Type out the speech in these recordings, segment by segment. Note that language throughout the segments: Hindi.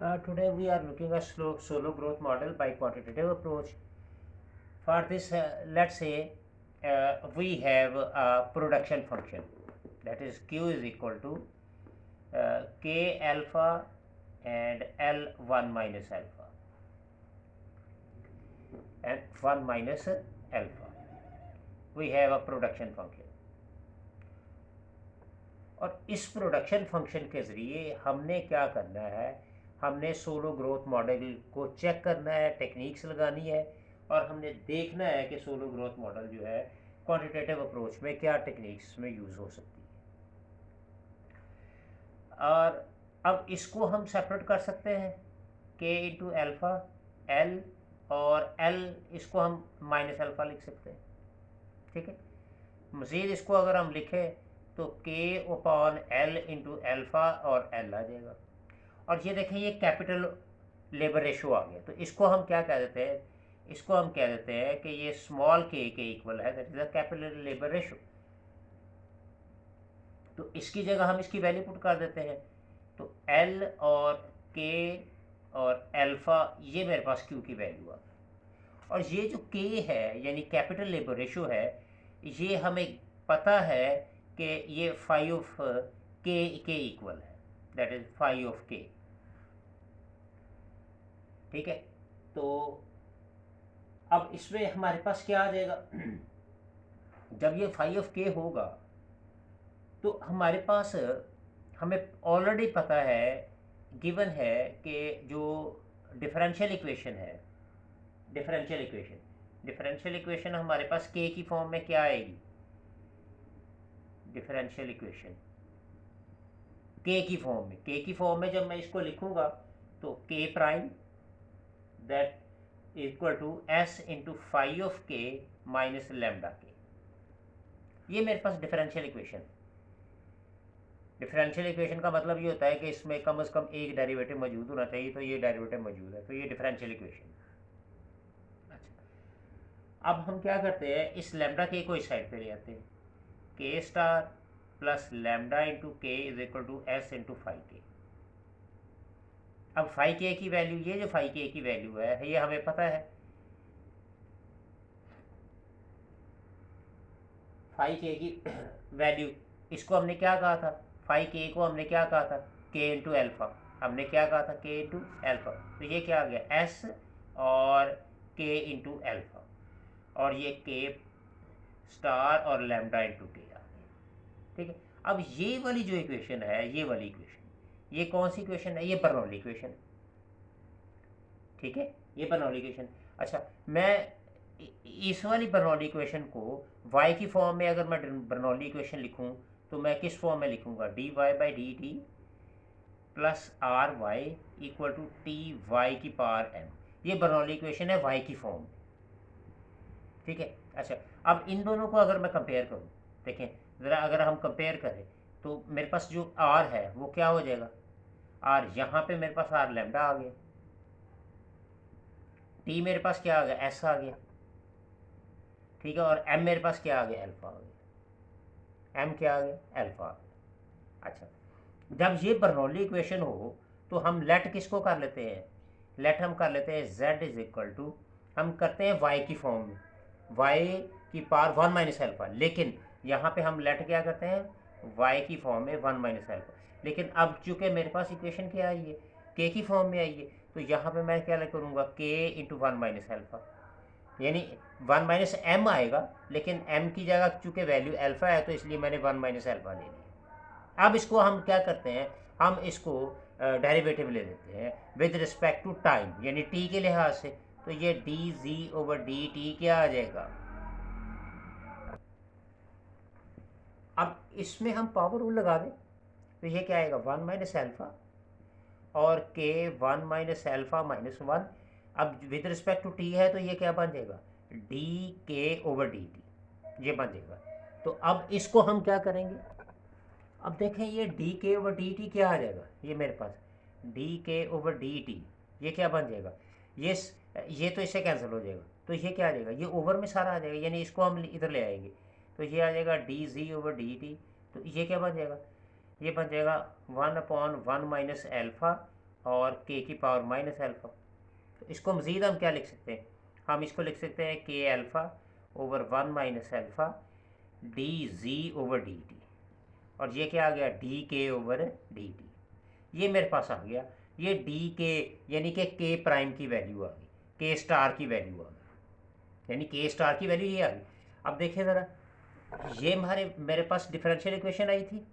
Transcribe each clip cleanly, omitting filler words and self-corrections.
Today we are looking at solo growth model by quantitative approach. For this, let's say we have a production function, that is Q is equal to K alpha and L1 minus alpha and 1 minus alpha. We have a production function, और इस प्रोडक्शन फंक्शन के ज़रिए हमने क्या करना है, हमने सोलो ग्रोथ मॉडल को चेक करना है, टेक्निक्स लगानी है, और हमने देखना है कि सोलो ग्रोथ मॉडल जो है क्वांटिटेटिव अप्रोच में क्या टेक्निक्स में यूज़ हो सकती है। और अब इसको हम सेपरेट कर सकते हैं, के इंटू एल्फ़ा एल, और एल इसको हम माइनस अल्फ़ा लिख सकते हैं। ठीक है, मज़ीद इसको अगर हम लिखें तो के अपॉन एल इंटू एल्फ़ा और एल आ जाएगा। और ये देखें, ये कैपिटल लेबर रेशो आ गया, तो इसको हम क्या कह देते हैं, इसको हम कह देते हैं कि ये स्मॉल के इक्वल है, that is the capital labour ratio. तो इसकी जगह हम इसकी वैल्यू पुट कर देते हैं, तो एल और के और एल्फ़ा, ये मेरे पास क्यू की वैल्यू आ गई। और ये जो के है यानी कैपिटल लेबर रेशो है, ये हमें पता है कि ये 5 ऑफ के इक्वल है, दैट इज 5 ऑफ के। ठीक है, तो अब इसमें हमारे पास क्या आ जाएगा, जब ये 5 ऑफ के होगा तो हमारे पास, हमें ऑलरेडी पता है, गिवन है कि जो डिफरेंशियल इक्वेशन है, डिफरेंशियल इक्वेशन हमारे पास के की फॉर्म में क्या आएगी, डिफरेंशियल इक्वेशन के की फॉर्म में जब मैं इसको लिखूंगा तो k prime that equal to s into 5 of k minus lambda k, ये मेरे पास डिफरेंशियल इक्वेशन है। डिफरेंशियल इक्वेशन का मतलब ये होता है कि इसमें कम से कम एक डेरिवेटिव मौजूद होना चाहिए, तो ये डेरिवेटिव मौजूद है, तो ये डिफरेंशियल इक्वेशन। अच्छा, अब हम क्या करते हैं, इस लेमडा के को इस साइड पे ले आते हैं, k star plus lambda into k is equal to s into 5 k. अब 5 के की वैल्यू, ये जो 5 के की वैल्यू है ये हमें पता है, 5 के की वैल्यू, इसको हमने क्या कहा था, 5 के को हमने क्या कहा था, के इंटू एल्फ़ा, हमने क्या कहा था, के इंटू एल्फ़ा, तो ये क्या आ गया, एस और के इंटू एल्फ़ा, और ये के स्टार और लेमडा इंटू के आ गया। ठीक है, अब ये वाली जो इक्वेशन है, ये वाली इक्वेशन, ये कौन सी इक्वेशन है, ये बर्नौली इक्वेशन है। ठीक है, ये बर्नौली इक्वेशन। अच्छा, मैं इस वाली बर्नौली इक्वेशन को y की फॉर्म में अगर मैं बर्नौली इक्वेशन लिखूं तो मैं किस फॉर्म में लिखूंगा, d y by d t plus r y equal to t y की पावर एम, ये बर्नौली इक्वेशन है y की फॉर्म में। ठीक है, अच्छा, अब इन दोनों को अगर मैं कंपेयर करूं, देखें ज़रा, अगर हम कंपेयर करें तो मेरे पास जो r है वो क्या हो जाएगा, r यहाँ पे मेरे पास r लैम्डा आ गया, t मेरे पास क्या आ गया, s आ गया। ठीक है, और m मेरे पास क्या आ गया, अल्फा आ गया, m क्या आ गया, अल्फा आ गया। अच्छा, जब ये बर्नौली इक्वेशन हो तो हम लेट किसको कर लेते हैं, लेट हम कर लेते हैं z इज इक्वल टू, हम करते हैं y की फॉर्म में, y की पावर 1 माइनस अल्फा, लेकिन यहाँ पे हम लेट क्या करते हैं, y की फॉर्म में 1 माइनस अल्फा। लेकिन अब चूंकि मेरे पास इक्वेशन क्या आई है, k की फॉर्म में आई है, तो यहाँ पे मैं क्या करूँगा, k इंटू 1 माइनस अल्फा, यानी 1 माइनस एम आएगा, लेकिन m की जगह चूंकि वैल्यू अल्फा है तो इसलिए मैंने 1 माइनस अल्फा ले लिया। अब इसको हम क्या करते हैं, हम इसको डेरिवेटिव ले लेते हैं विद रिस्पेक्ट टू टाइम, यानी t के लिहाज से, तो ये D G over D T क्या आ जाएगा। अब इसमें हम पावर रूल लगा दें तो ये क्या आएगा, 1 माइनस अल्फा और के 1 माइनस अल्फा माइनस 1। अब विद रिस्पेक्ट टू टी है तो ये क्या बन जाएगा, डी के ओवर डी टी, ये बन जाएगा। तो अब इसको हम क्या करेंगे, अब देखें ये डी के ओवर डी टी क्या आ जाएगा, ये मेरे पास डी के ओवर डी टी, ये क्या बन जाएगा, ये तो इससे कैंसिल हो जाएगा, तो ये क्या आ जाएगा, ये ओवर में सारा आ जाएगा, यानी इसको हम इधर ले आएंगे तो ये आ जाएगा डी जी ओवर डी टी, तो ये क्या बन जाएगा, ये बन जाएगा 1 अपॉन 1 माइनस एल्फ़ा और के की पावर माइनस अल्फ़ा। तो इसको मज़ीद हम क्या लिख सकते हैं, हम इसको लिख सकते हैं के alpha over 1 minus alpha D G over D T, और ये क्या आ गया डी के ओवर डी टी। ये मेरे पास आ गया, ये डी के यानी कि के प्राइम की वैल्यू आ गई, के स्टार की वैल्यू आ गई, यानी के स्टार की वैल्यू ये आ गई। अब देखिए ज़रा, ये मेरे पास डिफरेंशियल इक्वेशन आई थी।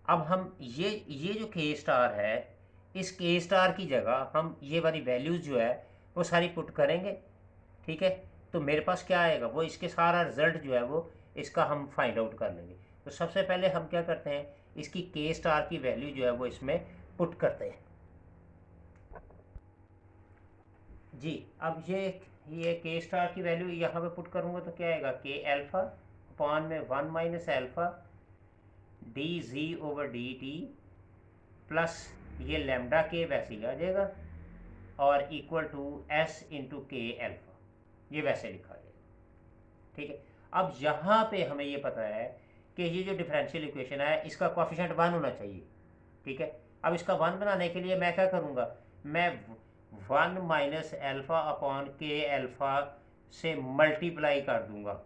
अब हम ये जो के स्टार है, इस के स्टार की जगह हम ये वाली वैल्यूज़ जो है वो सारी पुट करेंगे, ठीक है। तो मेरे पास क्या आएगा, वो इसके सारा रिजल्ट जो है वो इसका हम फाइंड आउट कर लेंगे। तो सबसे पहले हम क्या करते हैं, इसकी के स्टार की वैल्यू जो है वो इसमें पुट करते हैं जी। अब ये के स्टार की वैल्यू यहाँ पे पुट करूँगा तो क्या आएगा, के अल्फ़ा अपॉन में 1 minus alpha D G over D t plus ये लेमडा के वैसे ही आ जाएगा और इक्वल टू एस इंटू के अल्फ़ा, ये वैसे लिखा जाएगा, ठीक है। अब यहाँ पे हमें ये पता है कि ये जो डिफरेंशियल इक्वेशन है इसका कोएफिशिएंट 1 होना चाहिए, ठीक है। अब इसका 1 बनाने के लिए मैं क्या करूँगा, मैं 1 माइनस अल्फ़ा अपॉन के अल्फ़ा से मल्टीप्लाई कर दूंगा,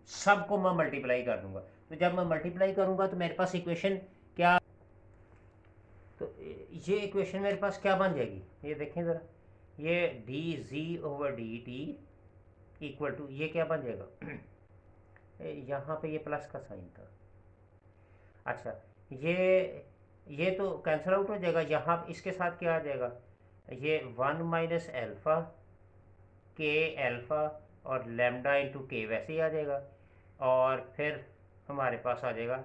सबको मैं मल्टीप्लाई कर दूंगा। तो जब मैं मल्टीप्लाई करूंगा तो मेरे पास इक्वेशन क्या, तो ये इक्वेशन मेरे पास क्या बन जाएगी, ये देखें ज़रा, ये D G over D t equal to ये क्या बन जाएगा यहाँ पे ये प्लस का साइन था, अच्छा ये तो कैंसिल आउट हो जाएगा। यहाँ इसके साथ क्या आ जाएगा, ये 1 माइनस अल्फ़ा के अल्फ़ा और लेमडा इंटू के वैसे ही आ जाएगा, और फिर हमारे पास आ जाएगा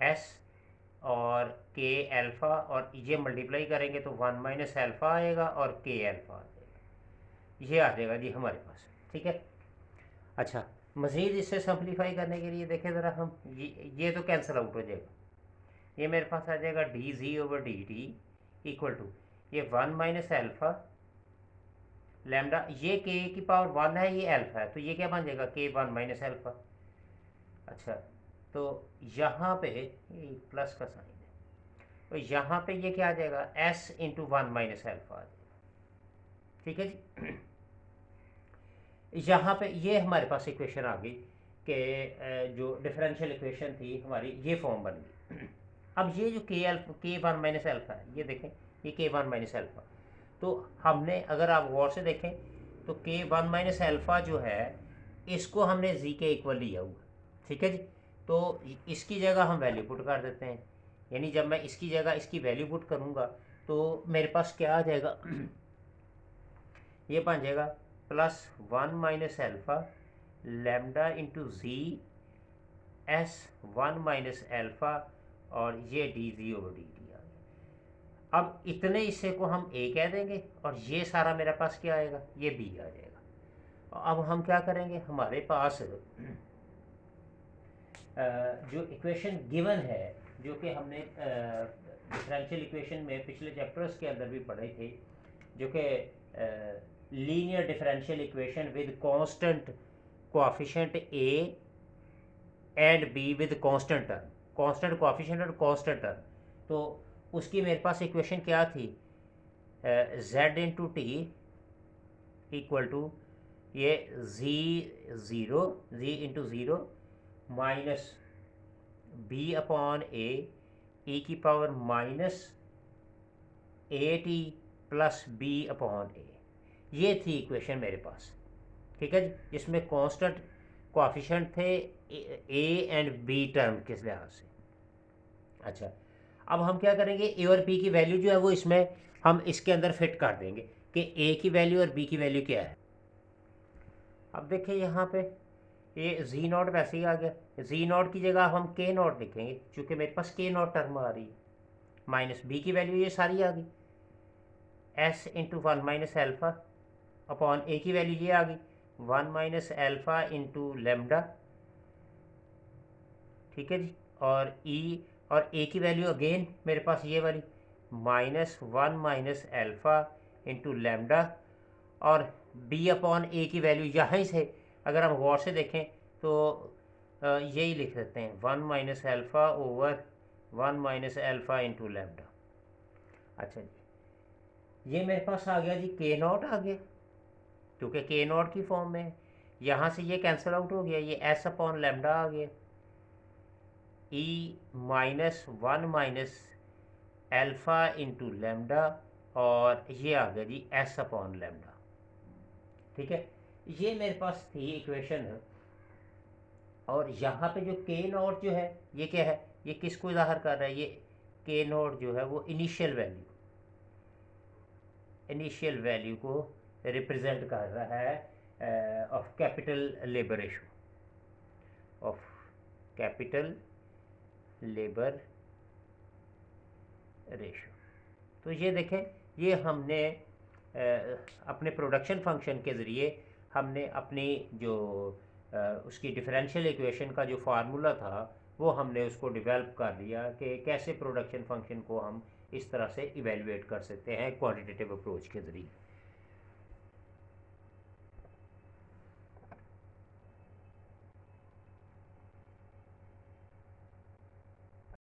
एस और के अल्फ़ा, और ये मल्टीप्लाई करेंगे तो 1 माइनस अल्फ़ा आएगा और के अल्फ़ा आ जाएगा, ये आ जाएगा जी हमारे पास, ठीक है। अच्छा, मज़ीद इससे सिंप्लीफाई करने के लिए देखें ज़रा हम, ये तो कैंसिल आउट हो जाएगा, ये मेरे पास आ जाएगा d ji over D t equal to ये 1 माइनस अल्फ़ा लैम्डा, ये के की पावर 1 है, ये अल्फ़ा है, तो ये क्या बन जाएगा के 1 माइनस अल्फ़ा। अच्छा, तो यहाँ पे ये प्लस का साइन है, तो यहाँ पे ये क्या आ जाएगा एस इंटू 1 माइनस अल्फ़ा आ जाएगा, ठीक है जी। यहाँ पे ये हमारे पास इक्वेशन आ गई कि जो डिफरेंशियल इक्वेशन थी हमारी ये फॉर्म बन गई। अब ये जो के 1 माइनस अल्फ़ा है, ये देखें ये के 1 माइनस अल्फ़ा, तो हमने अगर आप गौर से देखें तो के 1 माइनस अल्फ़ा जो है इसको हमने जी के इक्वल लिया हुआ, ठीक है जी। तो इसकी जगह हम वैल्यू पुट कर देते हैं, यानी जब मैं इसकी जगह इसकी वैल्यू पुट करूँगा तो मेरे पास क्या आ जाएगा ये बन जाएगा plus 1 minus alpha lambda into G S 1 minus alpha और ये D G over D T आ गया। अब इतने हिस्से को हम ए कह देंगे और ये सारा मेरे पास क्या आएगा, ये बी आ जाएगा। अब हम क्या करेंगे, हमारे पास जो इक्वेशन गिवन है, जो कि हमने डिफरेंशियल इक्वेशन में पिछले चैप्टर्स के अंदर भी पढ़े थे, जो कि linear differential equation with constant coefficient A and B with constant term, constant coefficient और कांस्टेंट टर्म। तो उसकी मेरे पास इक्वेशन क्या थी, z into T equal to ये G into zero minus B upon A की power minus A T plus B upon A, ये थी इक्वेशन मेरे पास, ठीक है जी, जिसमें कांस्टेंट कोएफिशिएंट थे ए एंड बी टर्म के लिहाज से। अच्छा, अब हम क्या करेंगे, ए और बी की वैल्यू जो है वो इसमें हम इसके अंदर फिट कर देंगे कि ए की वैल्यू और बी की वैल्यू क्या है। अब देखिए यहाँ पे ये जी नॉट वैसे ही आ गया, जी नॉट की जगह हम के नॉट लिखेंगे क्योंकि मेरे पास के नॉट टर्म आ रही है, माइनस बी की वैल्यू ये सारी आ गई S into 1 minus alpha upon A की वैल्यू ये आ गई 1 माइनस अल्फ़ा इंटू लेमडा, ठीक है जी, और ई और ए की वैल्यू अगेन मेरे पास ये वाली -1 माइनस अल्फ़ा इंटू लेमडा, और बी अपॉन ए की वैल्यू यहाँ से अगर हम गौर से देखें तो यही लिख सकते हैं 1 minus alpha over 1 minus alpha into lambda. अच्छा जी, ये मेरे पास आ गया जी के नॉट आ गया, क्योंकि के नॉट की फॉर्म में है। यहाँ से ये कैंसिल आउट हो गया, ये एस अपॉन लेमडा आ गया, E minus 1 minus alpha into lambda, और ये आ गया जी एस अपॉन लेमडा। ठीक है, ये मेरे पास थी इक्वेशन है। और यहाँ पे जो के नॉट जो है ये क्या है, ये किसको ज़ाहिर कर रहा है, ये के नॉट जो है वो इनिशियल वैल्यू को रिप्रेजेंट कर रहा है of capital labour ratio, of capital labour ratio. तो ये देखें, ये हमने अपने प्रोडक्शन फंक्शन के ज़रिए हमने अपनी जो उसकी डिफरेंशियल इक्वेशन का जो फार्मूला था वो हमने उसको डेवलप कर लिया कि कैसे प्रोडक्शन फंक्शन को हम इस तरह से इवेलुएट कर सकते हैं क्वांटिटेटिव अप्रोच के ज़रिए।